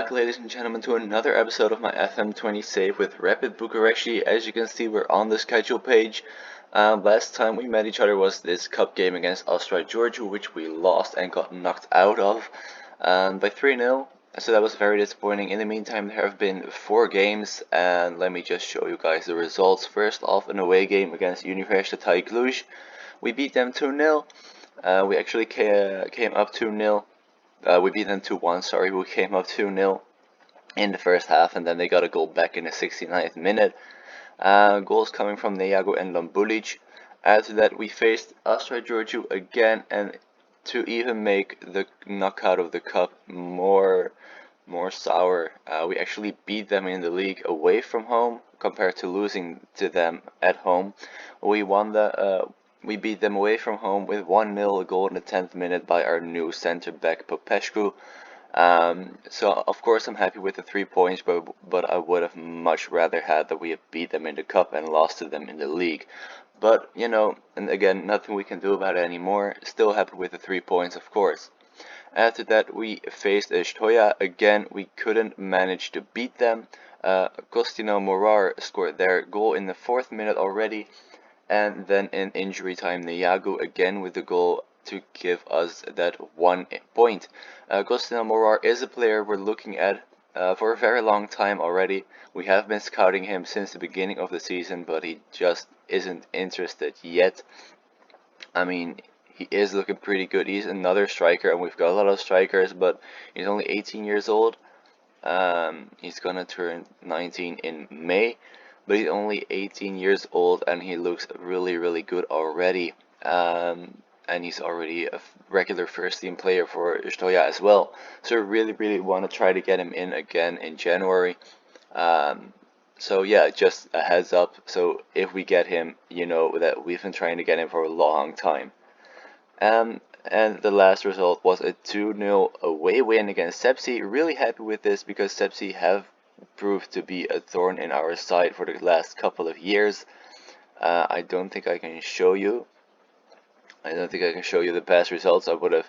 back, ladies and gentlemen, to another episode of my FM20 save with Rapid Bucharesti. As you can see, we're on the schedule page. Last time we met each other was this cup game against Austria Georgia, which we lost and got knocked out of by 3-0. So that was very disappointing. In the meantime, there have been 4 games, and let me just show you guys the results. First off, an away game against Universitatea Cluj. We beat them 2-0. We actually came up 2-0. We beat them 2-1, sorry. We came up 2-0 in the first half, and then they got a goal back in the 69th minute. Goals coming from Neago and Lambulic. After that, we faced Austria Georgia again, and to even make the knockout of the cup more sour, we actually beat them in the league away from home compared to losing to them at home. We beat them away from home with 1-0, a goal in the 10th minute by our new centre back Popescu. So of course I'm happy with the 3 points, but I would have much rather had that we have beat them in the cup and lost to them in the league. But you know, and again, nothing we can do about it anymore. Still happy with the 3 points, of course. After that, we faced Stoja. Again, we couldn't manage to beat them. Costino Morar scored their goal in the 4th minute already. And then in injury time, Neago again with the goal to give us that 1 point. Costino Morar is a player we're looking at for a very long time already. We have been scouting him since the beginning of the season, but he just isn't interested yet. I mean, he is looking pretty good. He's another striker, and we've got a lot of strikers, but he's only 18 years old. He's gonna turn 19 in May, but he's only 18 years old, and he looks really good already. And he's already a regular first team player for Stoja as well. So really want to try to get him in again in January. So yeah, just a heads up. So if we get him, you know that we've been trying to get him for a long time. And the last result was a 2-0 away win against Sepsi. Really happy with this because Sepsi have proved to be a thorn in our side for the last couple of years. I don't think I can show you. The past results. I would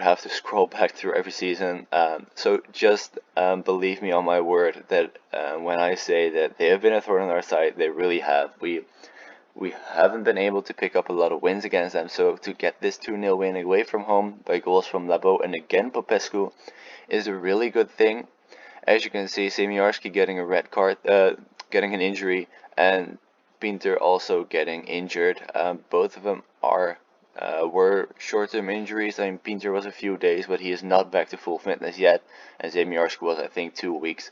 have to scroll back through every season. So just believe me on my word that when I say that they have been a thorn on our side, they really have. We haven't been able to pick up a lot of wins against them, so to get this 2-0 win away from home by goals from Labo and again Popescu is a really good thing. As you can see, Semiarski getting a red card, getting an injury, and Pinter also getting injured. Both of them were short-term injuries. I mean, Pinter was a few days, but he is not back to full fitness yet, and Semiarski was, I think, 2 weeks.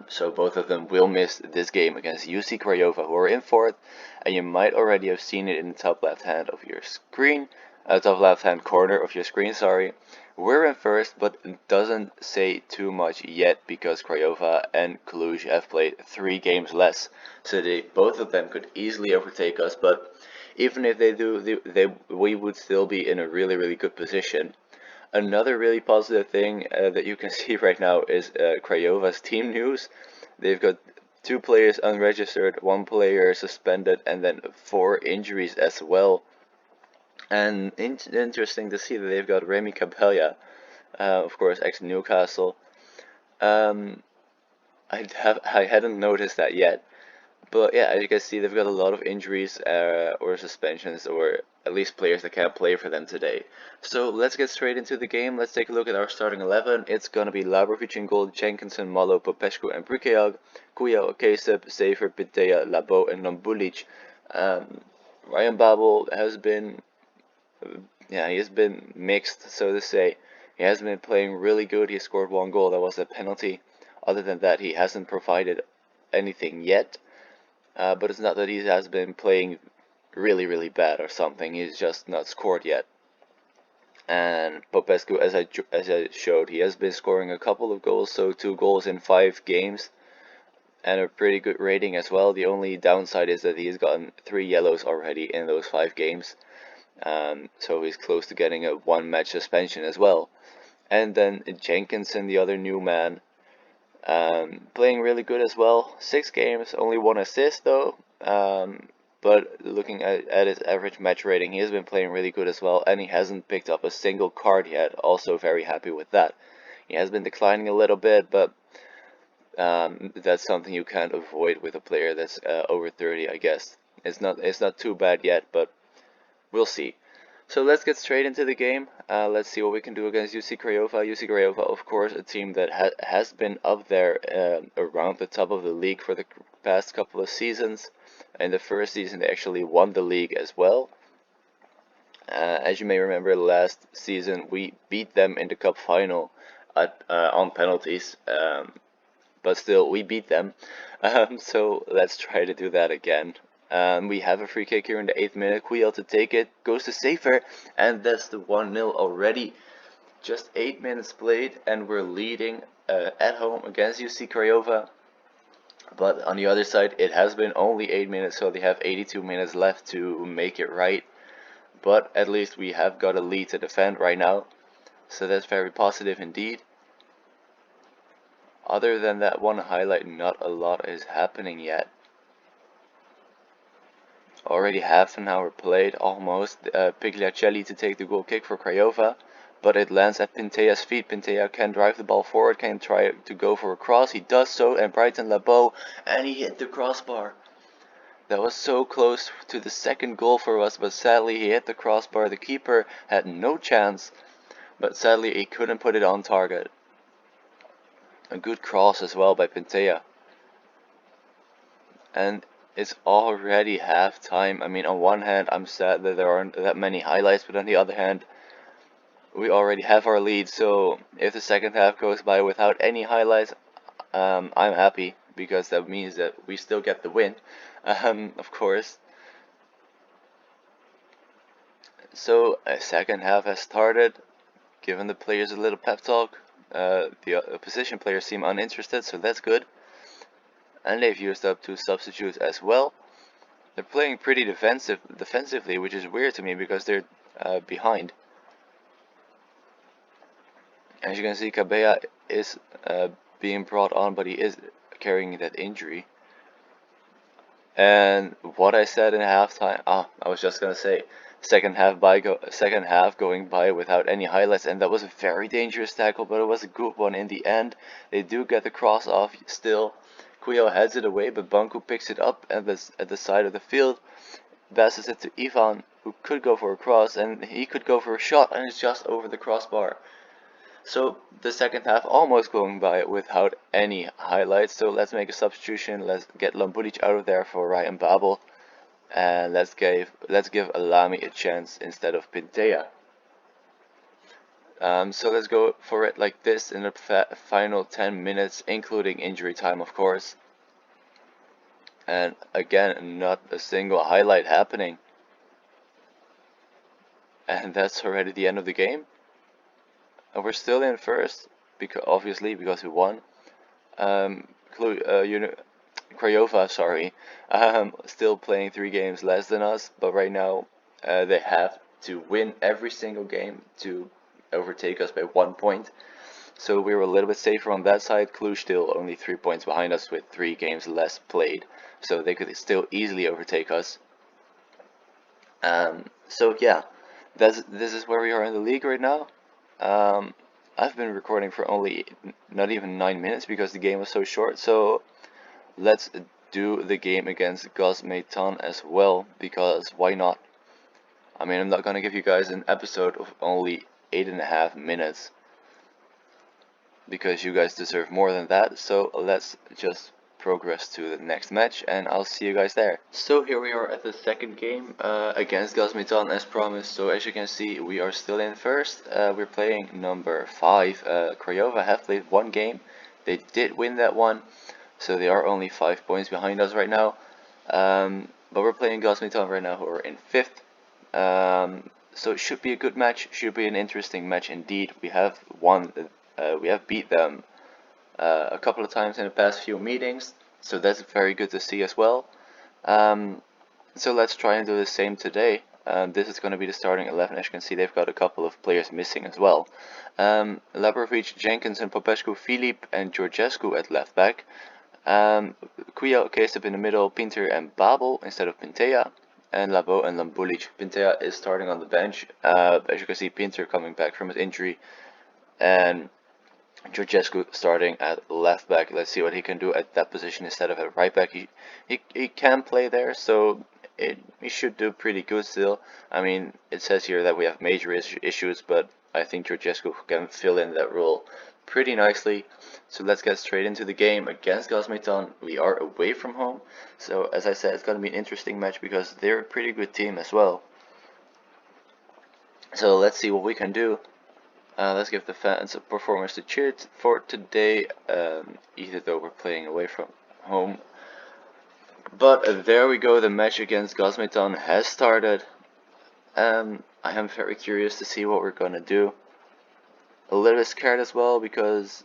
So both of them will miss this game against UC Craiova, who are in 4th, and you might already have seen it in the top left hand of your screen, top left hand corner of your screen, sorry. We're in 1st, but it doesn't say too much yet because Craiova and Cluj have played 3 games less, so both of them could easily overtake us, but even if they do, we would still be in a really good position. Another really positive thing that you can see right now is Craiova's team news. They've got 2 players unregistered, 1 player suspended, and then 4 injuries as well. And interesting to see that they've got Remy Capella, of course, ex-Newcastle. I hadn't noticed that yet. But yeah, as you can see, they've got a lot of injuries or suspensions, or at least players that can't play for them today. So let's get straight into the game. Let's take a look at our starting 11. It's going to be Labrovic in goal, Jenkinson, Malo, Popescu, and Brukeag, Kuya, Kesep, Safer, Pitea, Labo, and Lambulic. Ryan Babel has been, he has been mixed, so to say. He hasn't been playing really good. He scored 1 goal. That was a penalty. Other than that, he hasn't provided anything yet. But it's not that he has been playing really bad or something. He's just not scored yet. And Popescu, as I showed, he has been scoring a couple of goals, so 2 goals in 5 games, and a pretty good rating as well. The only downside is that he's gotten 3 yellows already in those 5 games, so he's close to getting a 1-match suspension as well. And then Jenkinson, the other new man, playing really good as well. 6 games, only 1 assist though. But looking at his average match rating, he has been playing really good as well, and he hasn't picked up a single card yet. Also very happy with that. He has been declining a little bit, but that's something you can't avoid with a player that's over 30, I guess. It's not too bad yet, but we'll see. So let's get straight into the game. Let's see what we can do against UC Craiova. UC Craiova, of course, a team that has been up there around the top of the league for the past couple of seasons. In the first season, they actually won the league as well. As you may remember, last season we beat them in the cup final on penalties. But still, we beat them. So let's try to do that again. We have a free kick here in the 8th minute. Quiel to take it, goes to Safer, and that's the 1-0 already. Just 8 minutes played, and we're leading at home against UC Craiova. But on the other side, it has been only 8 minutes, so they have 82 minutes left to make it right. But at least we have got a lead to defend right now, so that's very positive indeed. Other than that one highlight, not a lot is happening yet. Already half an hour played, almost. Pigliacelli to take the goal kick for Craiova, but it lands at Pintea's feet. Pintea can drive the ball forward, can try to go for a cross. He does so, and Brighton Labo, and he hit the crossbar. That was so close to the second goal for us, but sadly he hit the crossbar. The keeper had no chance, but sadly he couldn't put it on target. A good cross as well by Pintea. And it's already half time. I mean, on one hand, I'm sad that there aren't that many highlights, but on the other hand, we already have our lead. So if the second half goes by without any highlights, I'm happy, because that means that we still get the win, of course. So a second half has started, giving the players a little pep talk. The opposition players seem uninterested, so that's good. And they've used up 2 substitutes as well. They're playing pretty defensively, which is weird to me because they're behind. As you can see, Cabella is being brought on, but he is carrying that injury. And what I said in halftime, I was just gonna say, second half going by without any highlights, and that was a very dangerous tackle, but it was a good one in the end. They do get the cross off still. Quiel heads it away, but Banku picks it up at the side of the field, passes it to Ivan, who could go for a cross, and he could go for a shot, and it's just over the crossbar. So the second half almost going by without any highlights. So let's make a substitution. Let's get Lambulic out of there for Ryan Babel, and let's give Alami a chance instead of Pintea. So let's go for it like this in the final 10 minutes, including injury time, of course. And again, not a single highlight happening. And that's already the end of the game. And we're still in first, obviously, because we won. Craiova, sorry, still playing 3 games less than us, but right now they have to win every single game to overtake us by 1 point. So we were a little bit safer on that side. Cluj still only 3 points behind us with 3 games less played, so they could still easily overtake us. So yeah, this is where we are in the league right now. I've been recording for only not even 9 minutes because the game was so short, so let's do the game against Gosmetan as well, because why not? I mean, I'm not gonna give you guys an episode of only 8.5 minutes, because you guys deserve more than that, so let's just progress to the next match, and I'll see you guys there. So here we are at the second game against Gosmetan as promised. So as you can see, we are still in first. We're playing number 5. Craiova have played 1 game. They did win that one, so they are only 5 points behind us right now. But we're playing Gosmetan right now, who are in 5th. So it should be a good match, should be an interesting match indeed. We have beat them a couple of times in the past few meetings, so that's very good to see as well. So let's try and do the same today. This is going to be the starting 11. As you can see, they've got a couple of players missing as well. Labrovic, Jenkinson, Popescu, Filip, and Georgescu at left back. Quiel, Kesep in the middle, Pinter and Babel instead of Pintea, and Labo and Lambulic. Pintea is starting on the bench. As you can see, Pinter coming back from his injury, and Georgescu starting at left back. Let's see what he can do at that position instead of at right back. He can play there, so he should do pretty good still. I mean, it says here that we have major issues, but I think Georgescu can fill in that role pretty nicely. So let's get straight into the game against Gazmetan. We are away from home, so as I said, it's going to be an interesting match because they're a pretty good team as well. So let's see what we can do. Let's give the fans a performance to cheer for today, even though we're playing away from home. But there we go, the match against Gazmetan has started. I am very curious to see what we're gonna do. A little bit scared as well because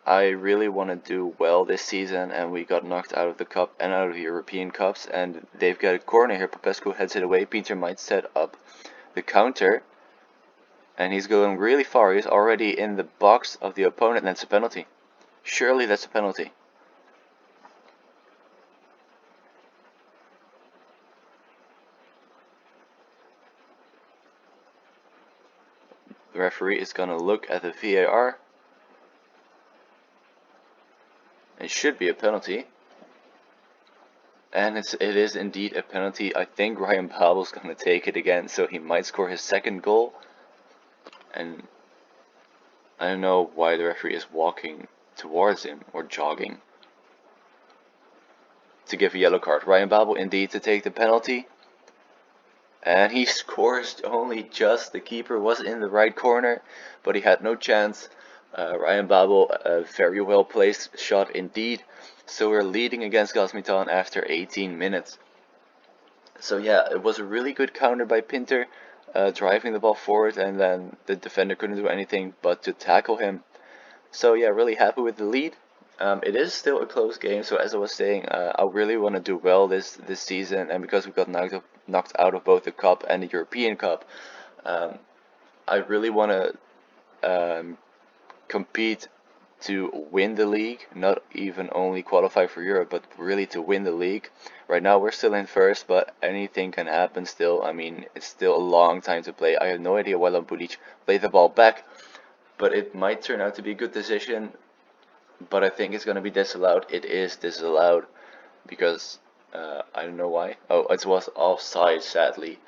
I really want to do well this season, and we got knocked out of the cup and out of the European Cups, and they've got a corner here. Popescu heads it away. Peter might set up the counter. And he's going really far. He's already in the box of the opponent, and that's a penalty. Surely that's a penalty. The referee is going to look at the VAR. It should be a penalty. And it is indeed a penalty. I think Ryan Babel's going to take it again, so he might score his second goal. And I don't know why the referee is walking towards him, or jogging, to give a yellow card. Ryan Babel indeed to take the penalty. And he scores only just. The keeper was in the right corner, but he had no chance. Ryan Babel, a very well placed shot indeed. So we're leading against Gazmetan after 18 minutes. So yeah, it was a really good counter by Pinter, driving the ball forward, and then the defender couldn't do anything but to tackle him. So yeah, really happy with the lead. It is still a close game, so as I was saying, I really want to do well this season, and because we got knocked out of both the Cup and the European Cup, I really want to compete to win the league, not even only qualify for Europe, but really to win the league. Right now we're still in first, but anything can happen still. I mean, it's still a long time to play. I have no idea why Lampulic played the ball back, but it might turn out to be a good decision. But I think it's going to be disallowed. It is disallowed because I don't know why. Oh, it was offside, sadly.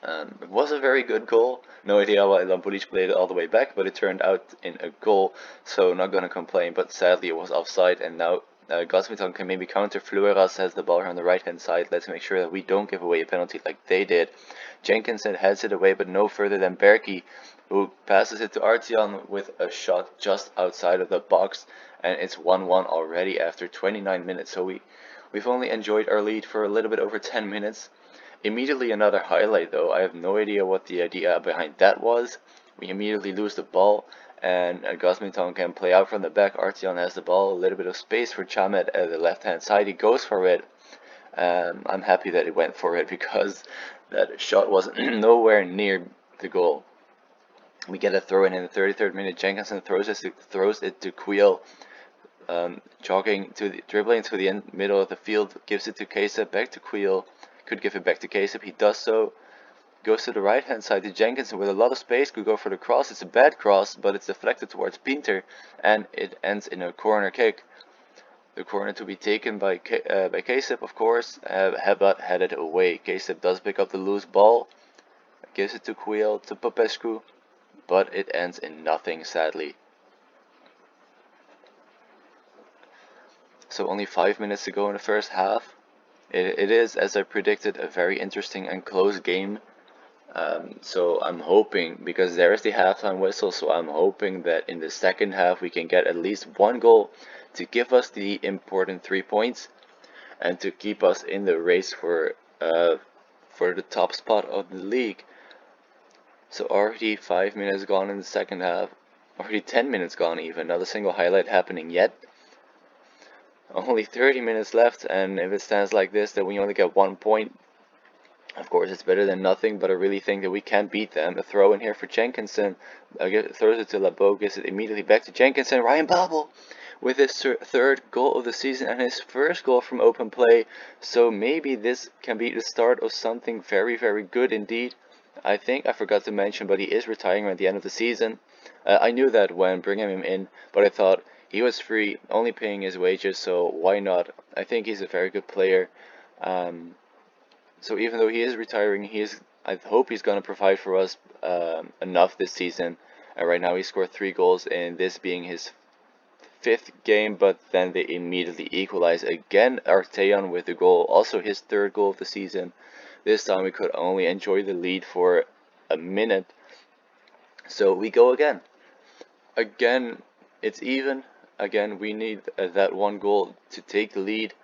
It was a very good goal. No idea why Lampulic played it all the way back, but it turned out in a goal, so not going to complain. But sadly, it was offside, and now Gazmetan can maybe counter. Fleuras has the ball on the right-hand side. Let's make sure that we don't give away a penalty like they did. Jenkinson heads it away, but no further than Berkey, who passes it to Artyom with a shot just outside of the box, and it's 1-1 already after 29 minutes. So we've only enjoyed our lead for a little bit over 10 minutes. Immediately another highlight though. I have no idea what the idea behind that was. We immediately lose the ball, and Gazmetan can play out from the back. Artyom has the ball, a little bit of space for Chamet at the left hand side. He goes for it. I'm happy that he went for it because that shot was nowhere near the goal. We get a throw in the 33rd minute. Jenkinson throws it to Queel, dribbling to the middle of the field, gives it to Kasep, back to Queel. Could give it back to Kasep. He does so. Goes to the right hand side to Jenkinson with a lot of space. Could go for the cross. It's a bad cross, but it's deflected towards Pinter, and it ends in a corner kick. The corner to be taken by Kasep, of course. Hebat headed away. Kasep does pick up the loose ball. Gives it to Queel, to Popescu, but it ends in nothing, sadly. So only 5 minutes to go in the first half. It is, as I predicted, a very interesting and close game. So I'm hoping, because there is the halftime whistle, so I'm hoping that in the second half we can get at least one goal to give us the important 3 points and to keep us in the race for the top spot of the league. So already 5 minutes gone in the second half, already 10 minutes gone even, not a single highlight happening yet. Only 30 minutes left, and if it stands like this, then we only get 1 point. Of course, it's better than nothing, but I really think that we can beat them. A throw in here for Jenkinson. Throws it to Labo, gives it immediately back to Jenkinson. Ryan Babel with his third goal of the season and his first goal from open play. So maybe this can be the start of something very, very good indeed. I think I forgot to mention, but he is retiring at the end of the season. I knew that when bringing him in, but I thought he was free, only paying his wages, so why not? I think he's a very good player. Um, so even though he is retiring, I hope he's going to provide for us enough this season. Right now, he scored 3 goals, in this being his 5th game, but then they immediately equalize again. Arteon with the goal, also his 3rd goal of the season. This time we could only enjoy the lead for a minute. So we go again. Again, it's even. Again, we need that 1 goal to take the lead.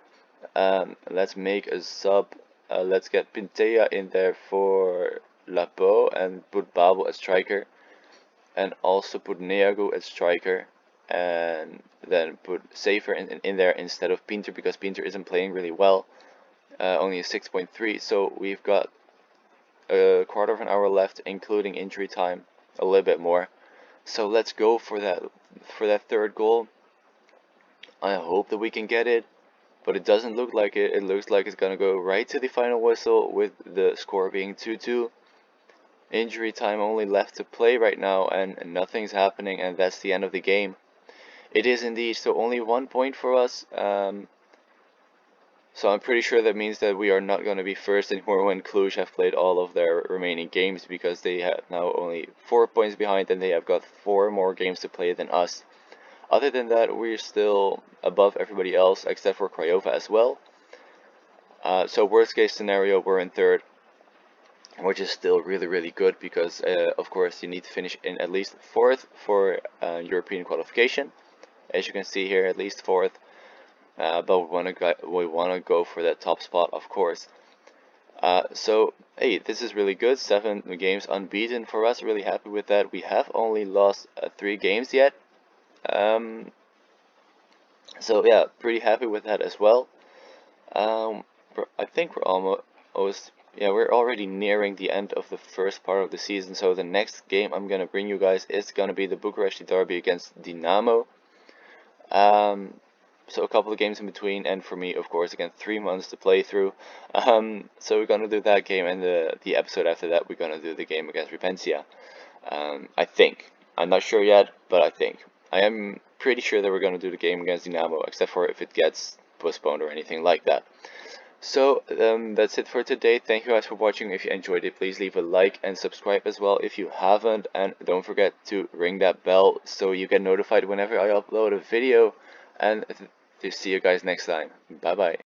Let's make a sub. Let's get Pintea in there for Lapo and put Babo as striker. And also put Neago as striker. And then put Safer in there instead of Pinter, because Pinter isn't playing really well. Only a 6.3. So we've got a quarter of an hour left, including injury time, a little bit more. So let's go for that 3rd goal. I hope that we can get it, but it doesn't look like it. It looks like it's gonna go right to the final whistle, with the score being 2-2. Injury time only left to play right now, and nothing's happening, and that's the end of the game. It is indeed. So only 1 point for us. So I'm pretty sure that means that we are not going to be first anymore when Cluj have played all of their remaining games, because they have now only 4 points behind, and they have got 4 more games to play than us. Other than that, we're still above everybody else except for Craiova as well. So worst case scenario, we're in 3rd, which is still really good, because of course you need to finish in at least 4th for European qualification. As you can see here, at least 4th. But we wanna go for that top spot, of course. So hey, this is really good. 7 games unbeaten for us. Really happy with that. We have only lost 3 games yet. So yeah, pretty happy with that as well. I think we're almost, yeah, we're already nearing the end of the first part of the season. So the next game I'm gonna bring you guys is gonna be the Bucharesti derby against Dinamo. So a couple of games in between, and for me, of course, again, 3 months to play through. So we're gonna do that game, and the episode after that, we're gonna do the game against Repentia. I think. I'm not sure yet, but I think. I am pretty sure that we're gonna do the game against Dinamo, except for if it gets postponed or anything like that. So that's it for today. Thank you guys for watching. If you enjoyed it, please leave a like and subscribe as well if you haven't, and don't forget to ring that bell so you get notified whenever I upload a video. And to see you guys next time. Bye bye.